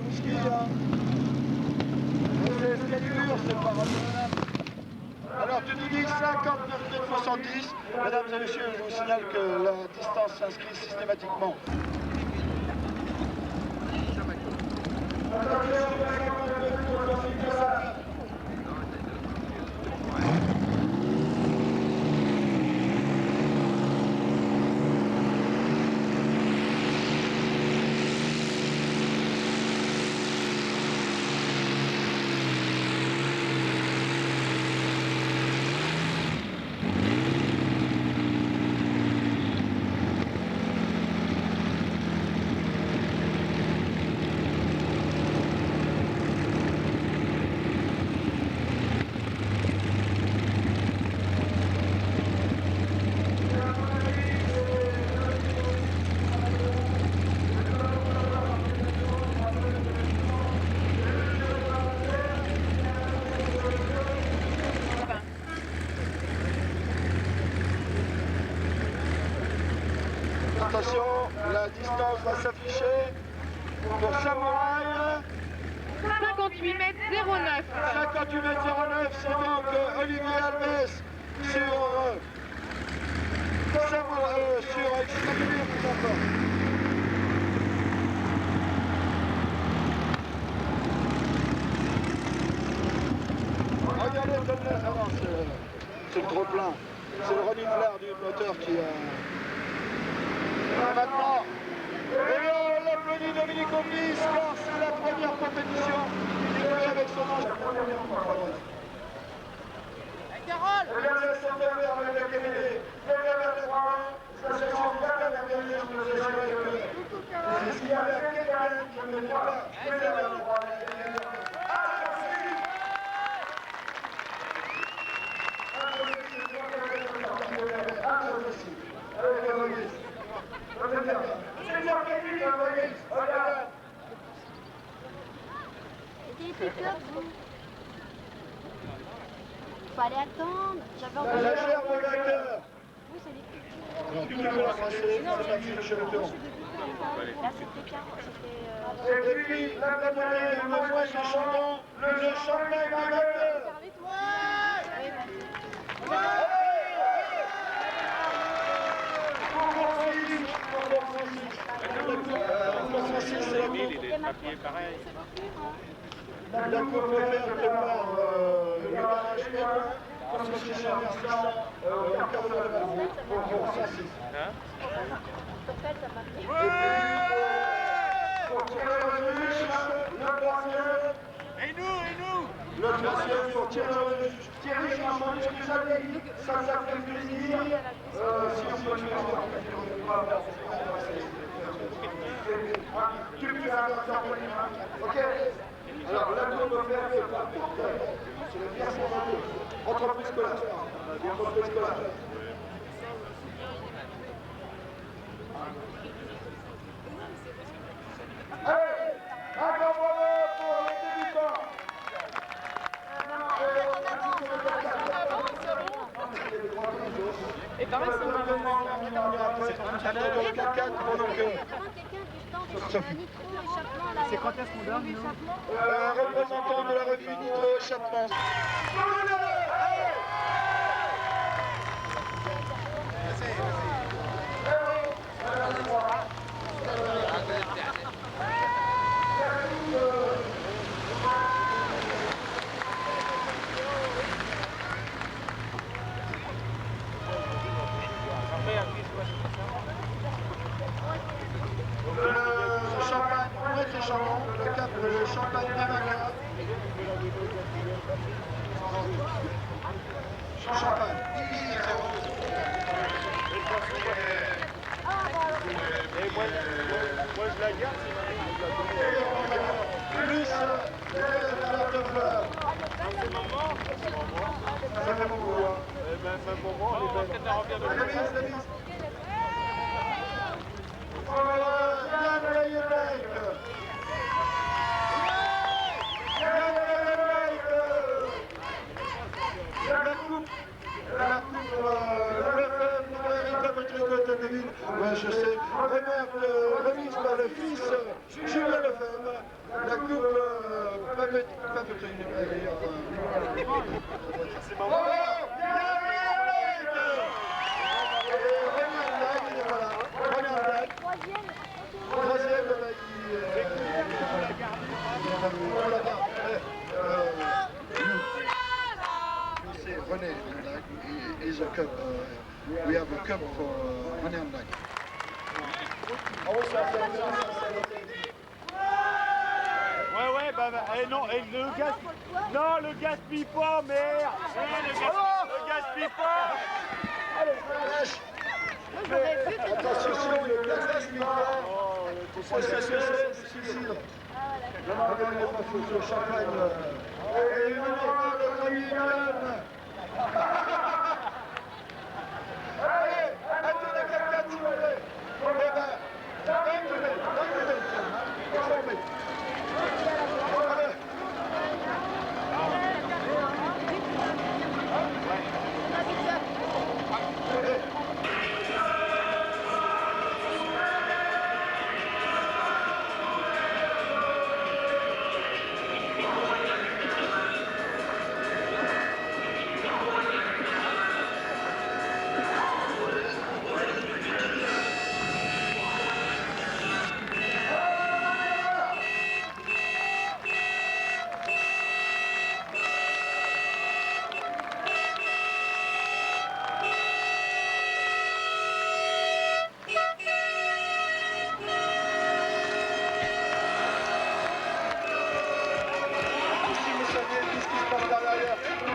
whisky, hein. C'est Excalibur, c'est pas raisonnable. Alors tu nous dis 59,70. Mesdames et messieurs, je vous signale que la distance s'inscrit systématiquement. Attention, la distance va s'afficher pour Samouraï. 58 mètres 09. 58 mètres 09, c'est donc Olivier Alves sur Excalibur tout encore. Regardez comme là, ah non, c'est le trop plein. C'est le running flare du moteur qui a... Et maintenant, on applaudit Dominique Oblis car c'est la première compétition qu'il fait avec son ange. Carole! Et bien, c'est le verre avec la camélie. Le verre vers le droit, ça s'assure bien la dernière, je vous assure que s'il y avait quelqu'un qui ne voit pas le verre vers le droit, Fallait attendre, j'avais entendu. la gerbe au acteur. Oui, c'est les cultures. Alors, tu peux la passer, c'est la fille chez le tour. Là, c'était 40, Et puis, la camélie, le moine du Chandon, le champagne de l'acteur. La cour préfère prépare le barrage Éloin, concessionnaire Mercedes, au café de Malraux, pour 106. Pour tirer le juge, le troisième. Et nous? Le troisième pour tirer le juge. Thierry Charmant, je vous avais dit, ça fait plaisir. Si on peut le faire, tu fais un garçon. Ok. Alors, la cour de fer, c'est pas pour c'est le bien entreprise scolaire. Entreprise scolaire. Allez, un grand bravo pour les débutants. Et pareil, c'est c'est quand est-ce qu'on donne, représentant de la revue Nitro Échappement. Le champagne, on met les chandons, le 4, le champagne d'Avaca. Champagne. Et moi je la garde, Plus le fleur. Ça fait beaucoup, hein. Eh ben, c'est un moment, on est peut-être à revenir de La mise. Oh là là, Yann Leyenbeek. La coupe, ouais, je sais, remise par le fils Julien Lefebvre. C'est marrant. Troisième, René Lag is a cup. We have a cup for René Lag. Ouais, bah, non, et le gaz... Non, le gaspille pas, merde. Le gaspille pas. Attention, le gaspille pas. C'est suicide. Le champagne. Et maintenant, notre ami Yann. Allez, attendez quelqu'un, s'il vous plaît.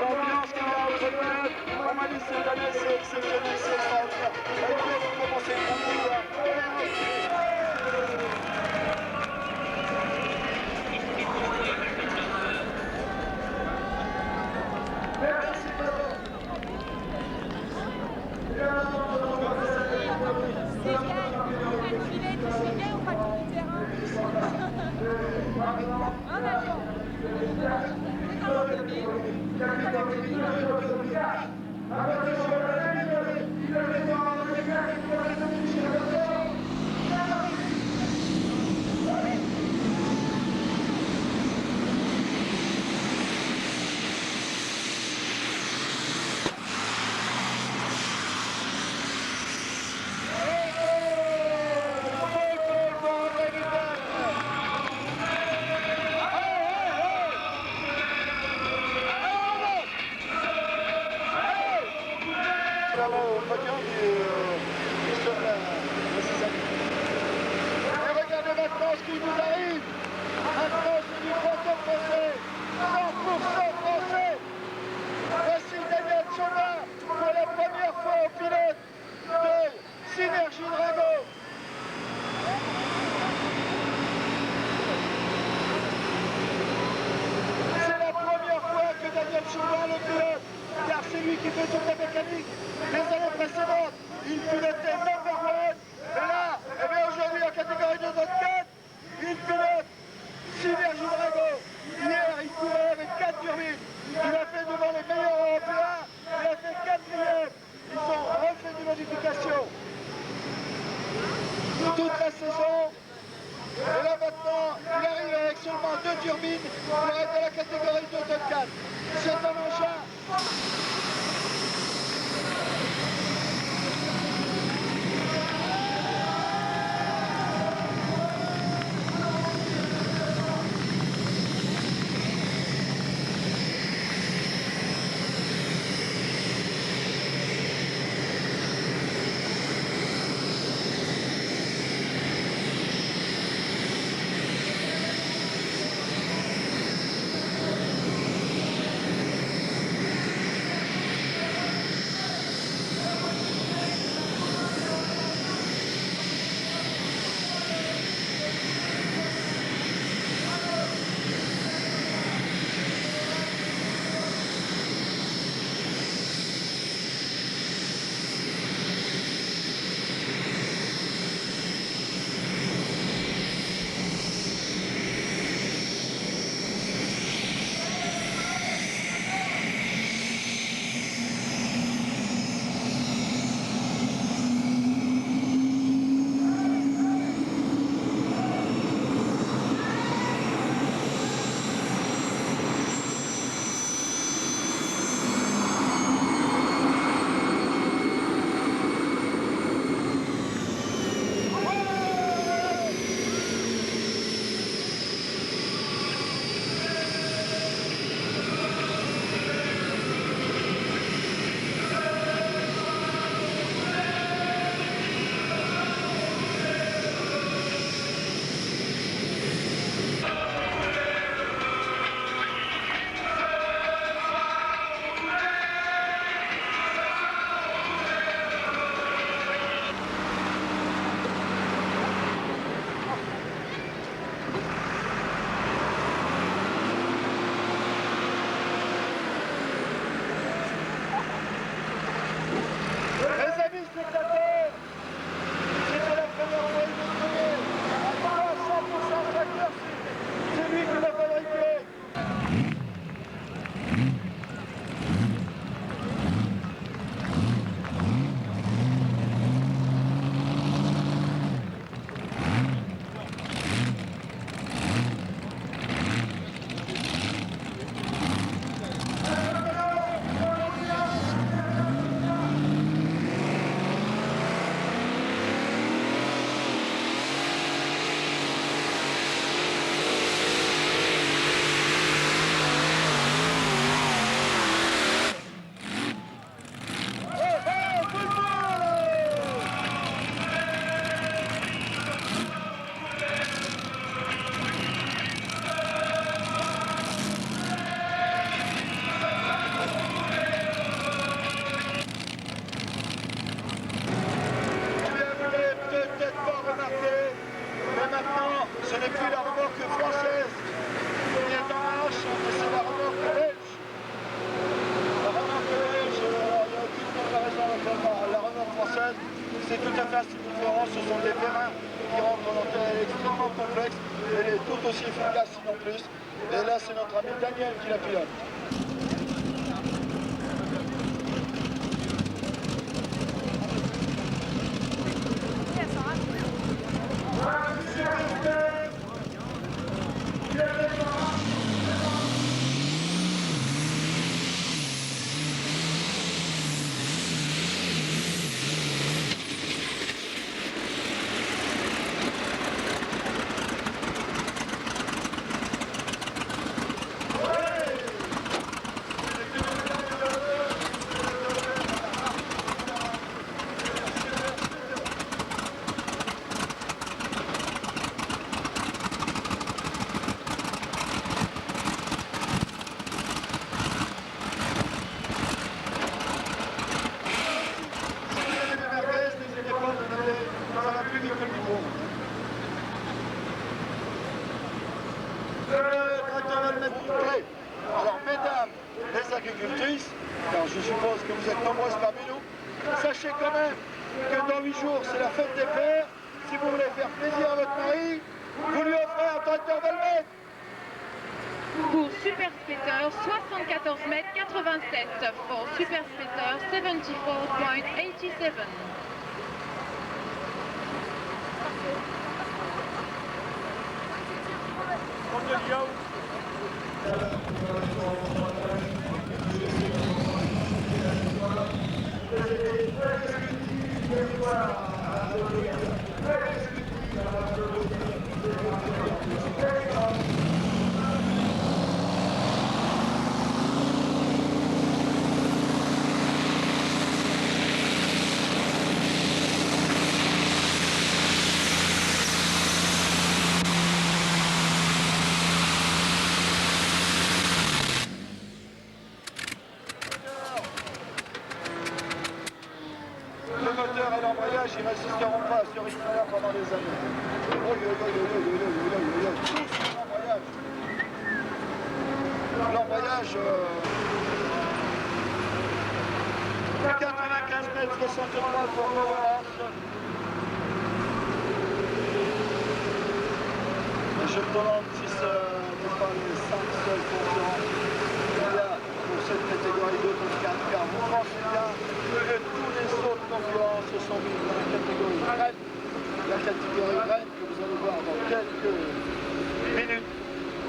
L'ambiance qu'il y a entre pilotes, Romani cette année, c'est exceptionnel, c'est extraordinaire. Et puis, vous commencez à merci beaucoup. Regardez maintenant ce qui nous arrive. Maintenant, c'est du tracteur français. 100% français. Voici Daniel Chauvin pour la première fois au pilote de Synergie Drago. C'est la première fois que Daniel Chauvin le pilote, car c'est lui qui fait toute la mécanique. Les années précédentes, il pilotait number one. Et là, eh bien aujourd'hui en catégorie 2 4, il pilote Synergie Drago. Hier, il courait avec 4 turbines. Il a fait devant les meilleurs européens. Il a fait 4e. Ils ont refait des modifications toute la saison. Et là maintenant, il arrive avec seulement 2 turbines pour être dans la catégorie 2 4. C'est un engin. extrêmement complexe, elle est tout aussi efficace sinon plus. Et là c'est notre ami Daniel qui la pilote. Alors mesdames les agricultrices, car je suppose que vous êtes nombreuses parmi nous, sachez quand même que dans 8 jours c'est la fête des pères. Si vous voulez faire plaisir à votre mari, vous lui offrez un tracteur Valmet. Pour Super Splitter, 74 mètres 87. For Super Splitter, 74.87. Le moteur et l'embrayage, ils ne résisteront pas à ce rythme-là pendant des années. L'embrayage, 95 mètres 63 pour Powerhouse. Je me demande si ce n'est pas les 5 seuls concurrents qu'il y a pour cette catégorie d'auto-4, car vous pensez bien que tous les autres concurrents se sont mis dans la catégorie Rennes, que vous allez voir dans quelques minutes.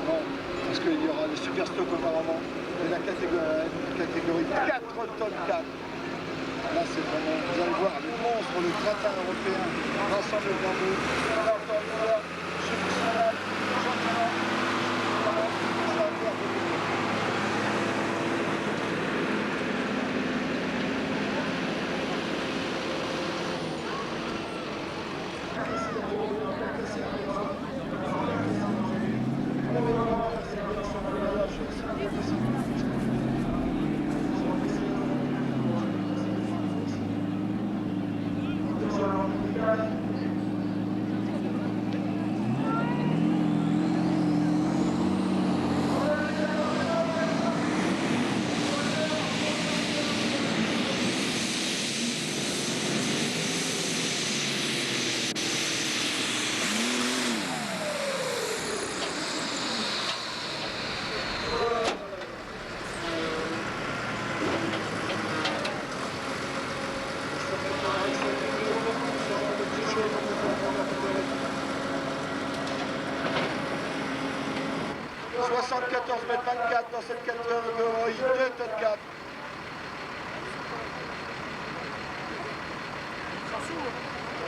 Non, parce qu'il y aura les super stocks auparavant, et la catégorie 4 tonnes 4. Là c'est vraiment, vous allez voir, les monstres, le gratin européen rassemblés devant vous. Là encore une fois, je vous signale, championnat, ça va faire beaucoup. Mètres 24 dans cette catégorie 2 tonnes 4.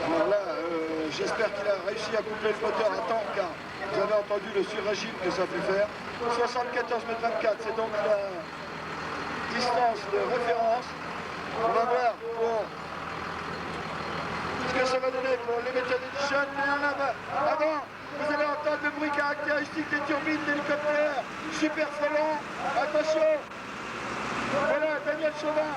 Alors là, j'espère qu'il a réussi à couper le moteur à temps, car vous avez entendu le sur-régime que ça peut faire. 74 mètres 24, c'est donc la distance de référence. On va voir pour ce que ça va donner pour Limited Edition. Mais en avant, vous allez entendre le bruit caractéristique des turbines d'hélicoptère. Super frelon, attention. Voilà, Daniel Chauvin.